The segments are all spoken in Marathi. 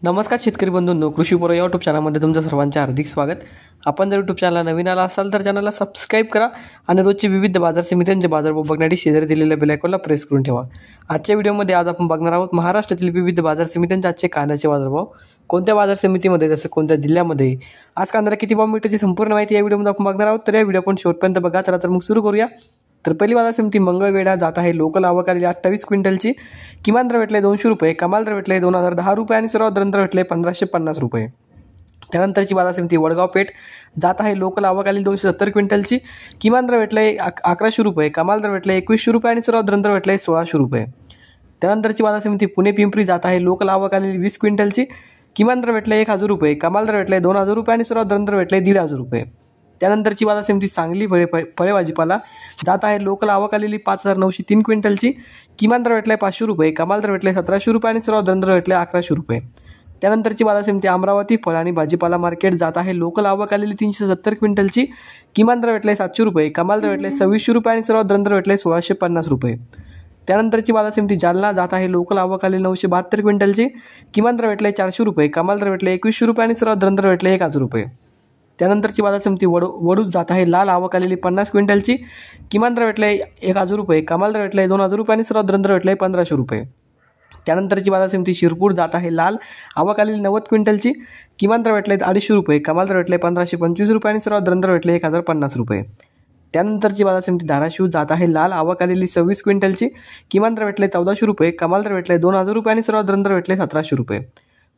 नमस्कार शेतकरी बंधूंनो, कृषी पूर्व यूट्यूब चॅनलमध्ये तुमचं सर्वांचे हार्दिक स्वागत। आपण जर यूट्यूब चॅनलला नवीन आला असाल तर चॅनलला सबस्क्राईब करा आणि रोजची विविध बाजार समित्यांचे बाजारभाव बघण्यासाठी शेजारी दिलेल्या बेल आयकॉनला प्रेस करून ठेवा। आजच्या व्हिडिओमध्ये आज आपण बघणार आहोत महाराष्ट्रातील विविध बाजार समित्यांचे आजचे कांद्याचे बाजारभाव, कोणत्या बाजार समितीमध्ये जसं कोणत्या जिल्ह्यामध्ये आज कांद्याला किती भाव मिळते संपूर्ण माहिती या व्हिडिओमध्ये आपण बघणार आहोत। तर या व्हिडिओ आपण शेवटपर्यंत बघा। चला तर मग सुरू करूया। तर पहिली बाजार समिती मंगळवेढा जात आहे लोकल आवक आलेली 28 क्विंटलची, किमान दर भेटले 200 रुपये, कमाल दर भेटले 2010 रुपये आणि सर्वात दर भेटले 1550 रुपये। त्यानंतरची बाजार समिती वडगाव पेठ जात आहे लोकल आवक आलेली 270 क्विंटलची, किमान दर भेटले 1100 रुपये, कमाल दर भेटले 2100 रुपये आणि सर्वात दर भेटले 1600 रुपये। त्यानंतरची बाजार समिती पुणे पिंपरी जात आहे लोकल आवक आलेली 20 क्विंटलची, किमान दर भेटले 1000 रुपये, कमाल दर भेटले 2000 रुपये आणि सर्वात दर भेटले 1500 रुपये। त्यानंतरची बाजार समिती सांगली फळे भाजीपाला जात आहे लोकल आवक आलेली 5903 क्विंटलची, किमान दर भेटले 500 रुपये, कमाल दर भेटले 1700 रुपये आणि सर्वात दर भेटले 1100 रुपये। त्यानंतरची बाजार समिती अमरावती फळ आणि भाजीपाला मार्केट जात आहे लोकल आवक आलेली 370 क्विंटलची, किमान दर भेटले 700 रुपये, कमाल दर भेटले 2600 रुपये आणि सर्वात दर भेटले 1650 रुपये। त्यानंतरची बाजार समिती जालना जात आहे लोकल आवक आलेली 972 क्विंटलची, किमान दर भेटले 400 रुपये, कमाल दर भेटले 2100 रुपये आणि सर्वात दर भेटले 1000 रुपये। त्यानंतरची बाजार समिती वडूज जात आहे लाल आवक आलेली 50 क्विंटलची, किमान दर भेटले 1000 रुपये, कमाल दर भेटले 2000 रुपये आणि सर्वात दर भेटले 1500 रुपये। त्यानंतरची बाजार समिती शिरपूर जात आहे लाल आवक आलेली 90 क्विंटलची, किमान दर भेटले 250 रुपये, कमाल दर भेटले 1525 रुपये आणि सर्वात दर भेटले 1050 रुपये। त्यानंतरची बाजार समिती धाराशिव जात आहे लाल आवक आलेली 26 क्विंटलची, किमान दर भेटले 1400 रुपये, कमाल दर भेटले 2000 रुपये आणि सर्वात दर भेटले 1700 रुपये।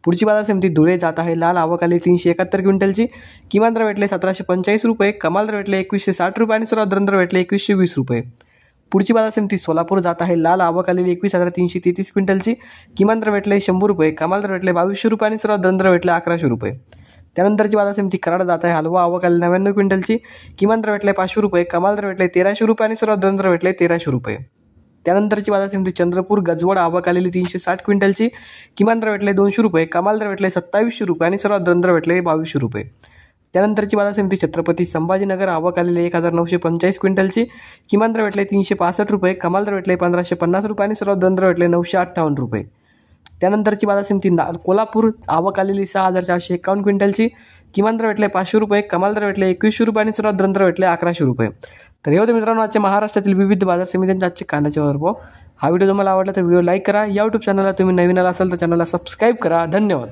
पुढची बाजार समिती धुळे जात आहे लाल आवक आलेली 371 क्विंटलची, किमान दर भेटले 1745 रुपये, कमाल दर भेटले 2160 रुपये आणि सर्वात दर भेटले 2120 रुपये। पुढची बाजार समिती सोलापूर जात आहे लाल आवक आलेली 21333 क्विंटलची, किमान दर भेटले 100 रुपये, कमाल दर भेटले 2200 रुपये आणि सर्वात दर भेटले 1100 रुपये। त्यानंतरची बाजार समिती कराड जात आहे हलवा आवक आलेली 99 क्विंटलची, किमान दर भेटले 500 रुपये, कमाल दर भेटले 1300 रुपये आणि सर्वात दर भेटले 1300 रुपये। त्यानंतरची बाजार समिती चंद्रपूर गजवड आवक आलेली 360 क्विंटलची, किमान दर भेटले 200 रुपये, कमाल दर भेटले 2700 रुपये आणि सर्वात दर भेटले 2200 रुपये। त्यानंतरची बाजार समिती छत्रपती संभाजीनगर आवक आलेली 1945 क्विंटलची, किमान दर भेटले 365 रुपये, कमाल दर भेटले 1550 रुपये आणि सर्वात दर भेटले 958 रुपये। त्यानंतरची बाजार समिती कोल्हापूर आवक आलेली 6451 क्विंटलची, किमान दर भेटले 500 रुपये, कमाल दर भेटले 2100 रुपये आणि सर्वात दर भेटले 1100 रुपये। तर हे होते मित्रांनो आजच्या महाराष्ट्रातील विविध बाजार समित्यांचे आजचे कांद्याचे बाजारभाव। हा व्हिडिओ तुम्हाला आवडला तर व्हिडिओ लाईक करा। या यूट्यूब चॅनलला तुम्ही नवीन आला असाल तर चॅनलला सबस्क्राईब करा। धन्यवाद।